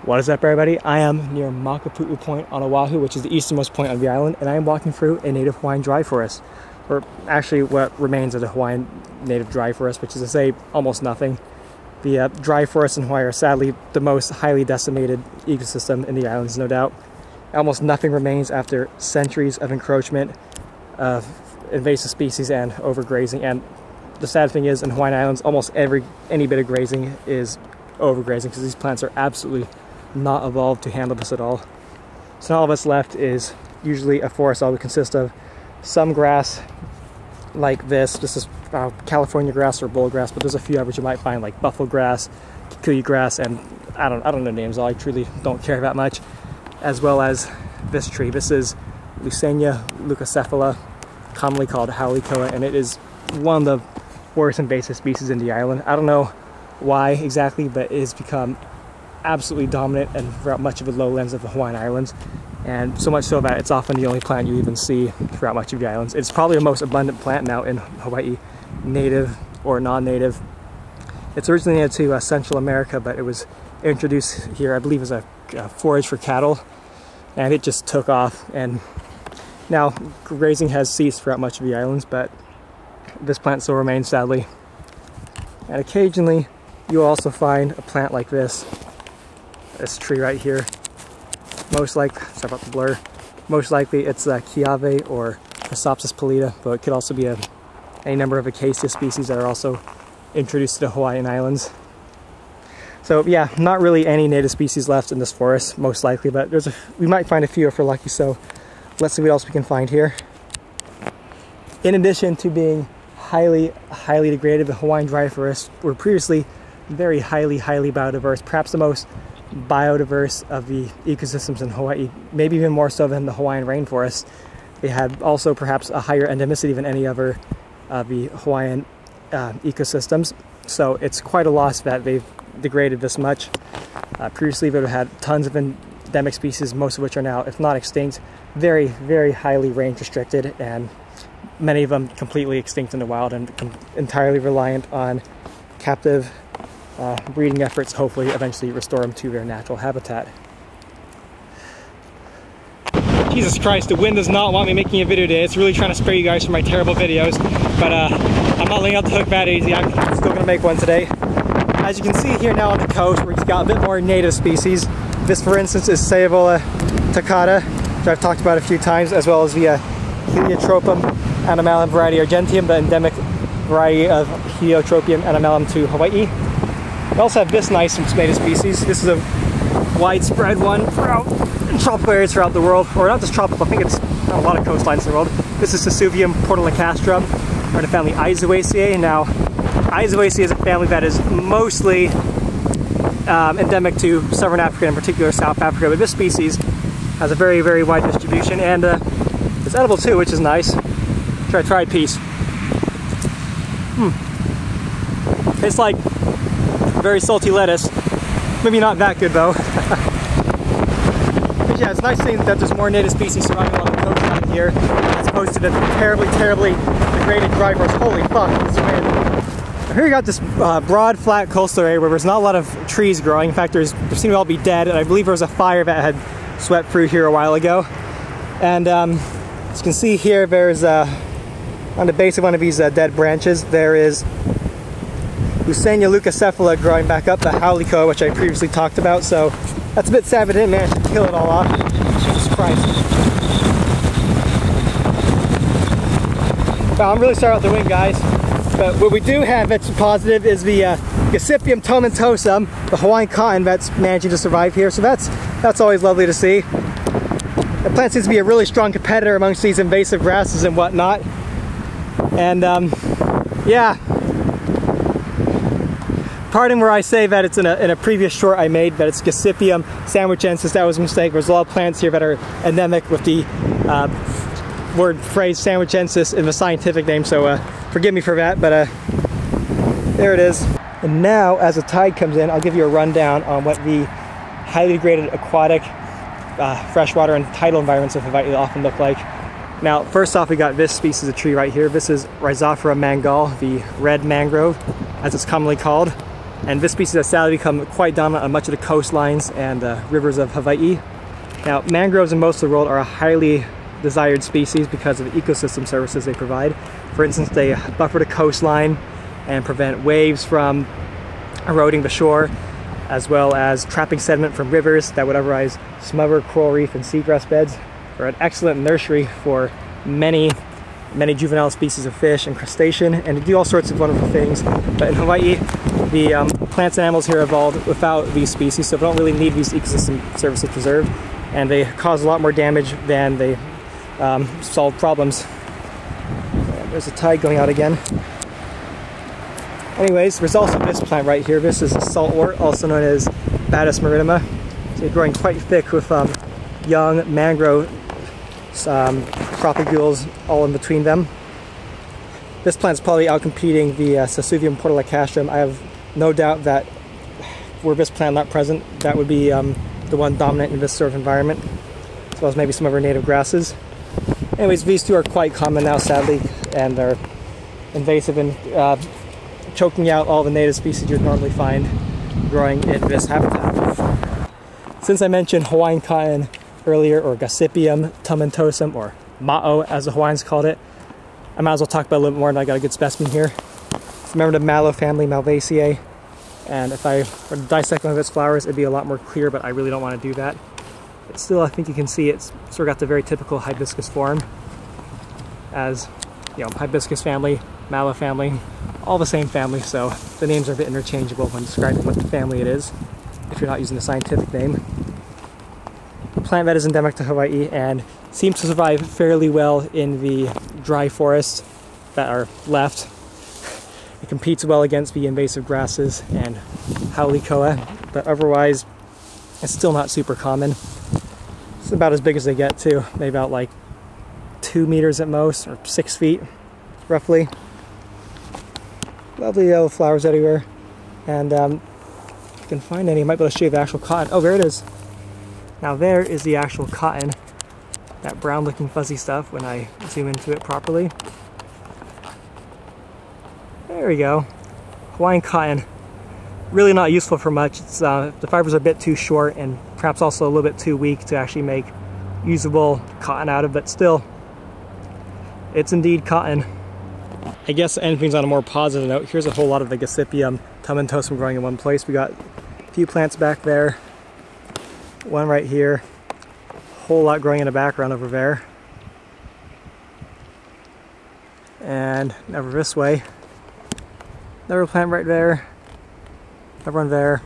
What is up, everybody? I am near Makapu'u Point on Oahu, which is the easternmost point on the island, and I am walking through a native Hawaiian dry forest, or actually what remains of the Hawaiian native dry forest, which is to say almost nothing. The dry forests in Hawaii are sadly the most highly decimated ecosystem in the islands, no doubt. Almost nothing remains after centuries of encroachment of invasive species and overgrazing. And the sad thing is, in Hawaiian Islands, almost any bit of grazing is overgrazing because these plants are absolutely not evolved to handle this at all. So now all that's left is usually a forest that would consist of some grass like this. This is California grass or bullgrass, but there's a few others you might find like buffalo grass, kikuyu grass, and I don't know names. I truly don't care that much. As well as this tree. This is Lucaena, Leucocephala, commonly called Haole, and it is one of the worst invasive species in the island. I don't know why exactly, but it has become absolutely dominant and throughout much of the lowlands of the Hawaiian Islands, and so much so that it's often the only plant you even see throughout much of the islands. It's probably the most abundant plant now in Hawaii, native or non-native. It's originally native to Central America, but it was introduced here, I believe, as a forage for cattle, and it just took off, and now grazing has ceased throughout much of the islands, but this plant still remains, sadly. And occasionally you'll also find a plant like this tree right here. Most likely, sorry about the blur, most likely it's Kiawe or Prosopsis pallida, but it could also be any number of acacia species that are also introduced to the Hawaiian Islands. So yeah, not really any native species left in this forest, most likely, but we might find a few if we're lucky, so let's see what else we can find here. In addition to being highly degraded, the Hawaiian dry forests were previously very highly biodiverse, perhaps the most biodiverse of the ecosystems in Hawaii, maybe even more so than the Hawaiian rainforest. They had also perhaps a higher endemicity than any other of the Hawaiian ecosystems, so it's quite a loss that they've degraded this much. Previously they had tons of endemic species, most of which are now, if not extinct, very highly range restricted, and many of them completely extinct in the wild and entirely reliant on captive breeding efforts, hopefully eventually restore them to their natural habitat. Jesus Christ, the wind does not want me making a video today. It's really trying to spare you guys from my terrible videos, but I'm not letting out the hook that easy. I'm still going to make one today. As you can see here now on the coast, where you've got a bit more native species. This, for instance, is Scaevola taccada, which I've talked about a few times, as well as the Heliotropium anomalu variety argenteum, the endemic variety of Heliotropium anomalu to Hawaii. We also have this nice native species. This is a widespread one throughout tropical areas throughout the world, or not just tropical, I think it's on a lot of coastlines in the world. This is Sesuvium portulacastrum, or the family Rhizophora. Now, Rhizophora is a family that is mostly endemic to southern Africa, in particular South Africa, but this species has a very wide distribution, and it's edible too, which is nice. Try a piece. Tastes like very salty lettuce. Maybe not that good though. But yeah, it's nice seeing that there's more native species surviving along the coastline here, as opposed to the terribly degraded dry forest. Holy fuck, this is weird. Here you got this broad, flat coastal area where there's not a lot of trees growing. In fact, they seem to all be dead, and I believe there was a fire that had swept through here a while ago. And as you can see here, there's on the base of one of these dead branches, there is Lucaena Leucocephala growing back up, the Haole, which I previously talked about. So that's a bit sad, but I didn't manage to kill it all off. Jesus Christ. Well, I'm really sorry about the wind, guys. But what we do have that's positive is the Gossypium tomentosum, the Hawaiian cotton, that's managing to survive here. So that's always lovely to see. The plant seems to be a really strong competitor amongst these invasive grasses and whatnot. And yeah. Pardon where I say that it's in a previous short I made that it's Gossypium sandwichensis. That was a mistake. There's a lot of plants here that are endemic with the phrase sandwichensis in the scientific name, so forgive me for that, but there it is. And now, as the tide comes in, I'll give you a rundown on what the highly degraded aquatic, freshwater and tidal environments of Hawaii often look like. Now, first off, we got this species of tree right here. This is Rhizophora Mangle, the red mangrove, as it's commonly called. And this species has sadly become quite dominant on much of the coastlines and rivers of Hawaii. Now, mangroves in most of the world are a highly desired species because of the ecosystem services they provide. For instance, they buffer the coastline and prevent waves from eroding the shore, as well as trapping sediment from rivers that would otherwise smother coral reef and seagrass beds. They're an excellent nursery for many juvenile species of fish and crustacean, and they do all sorts of wonderful things. But in Hawaii, the plants and animals here evolved without these species, so they don't really need these ecosystem services preserved, and they cause a lot more damage than they solve problems. And there's a tide going out again. Anyways, there's also this plant right here. This is a saltwort, also known as Batis maritima. So they're growing quite thick with young mangrove propagules all in between them. This plant's probably outcompeting the Sesuvium portulacastrum. I have no doubt that were this plant not present, that would be the one dominant in this sort of environment, as well as maybe some of our native grasses. Anyways, these two are quite common now, sadly, and they're invasive and choking out all the native species you'd normally find growing in this habitat. Since I mentioned Hawaiian cotton earlier, or Gossypium, tomentosum, or ma'o as the Hawaiians called it, I might as well talk about it a little bit more, and I got a good specimen here. Remember the mallow family, Malvaceae, and if I were to dissect one of its flowers, it'd be a lot more clear, but I really don't want to do that. But still, I think you can see it's sort of got the very typical hibiscus form, as, you know, hibiscus family, mallow family, all the same family, so the names are a bit interchangeable when describing what the family it is, if you're not using the scientific name. A plant that is endemic to Hawaii and seems to survive fairly well in the dry forests that are left. It competes well against the invasive grasses and Haole, but otherwise it's still not super common. It's about as big as they get too, maybe about like 2 meters at most, or 6 feet roughly. Lovely yellow flowers everywhere, and if you can find any, you might be able to show you the actual cotton. Oh, there it is. Now there is the actual cotton, that brown looking fuzzy stuff when I zoom into it properly. There we go. Hawaiian cotton. Really not useful for much. It's, the fibers are a bit too short and perhaps also a little bit too weak to actually make usable cotton out of, but still, it's indeed cotton. I guess anything's on a more positive note. Here's a whole lot of the Gossypium tomentosum growing in one place. We got a few plants back there, one right here, a whole lot growing in the background over there, and over this way, another plant right there, another one there,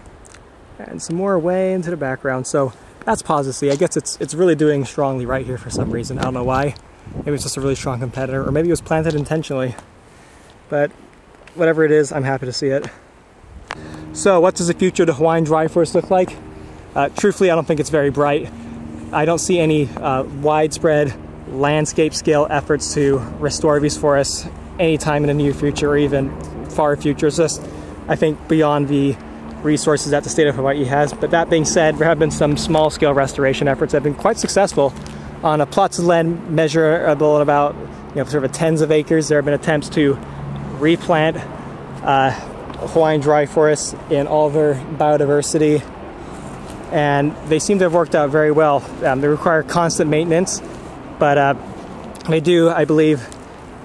and some more way into the background. So that's positive. See, I guess it's really doing strongly right here for some reason. I don't know why. Maybe it's just a really strong competitor, or maybe it was planted intentionally. But whatever it is, I'm happy to see it. So what does the future of the Hawaiian dry forest look like? Truthfully, I don't think it's very bright. I don't see any widespread landscape scale efforts to restore these forests anytime in the near future or even far future. It's just, I think, beyond the resources that the state of Hawaii has. But that being said, there have been some small scale restoration efforts that have been quite successful. On a plots of land measurable at about, sort of tens of acres, there have been attempts to replant Hawaiian dry forests in all their biodiversity, and they seem to have worked out very well. They require constant maintenance, but they do, I believe,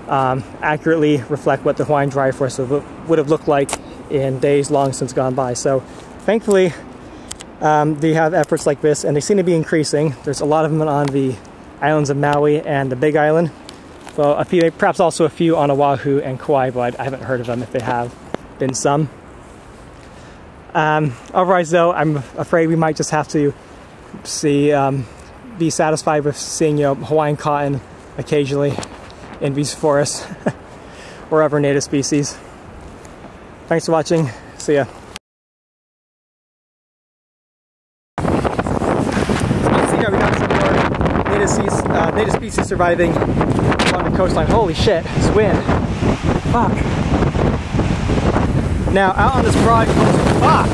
accurately reflect what the Hawaiian dry forest would have looked like in days long since gone by. So thankfully they have efforts like this, and they seem to be increasing. There's a lot of them on the islands of Maui and the Big Island. Well, a few, perhaps also a few on Oahu and Kiawe, but I haven't heard of them if they have been some. Otherwise though, I'm afraid we might just have to be satisfied with seeing Hawaiian cotton occasionally in these forests or other native species. Thanks for watching. See ya. We got some more native species surviving along the coastline. Holy shit, this wind. Fuck. Now, out on this broad coast, fuck!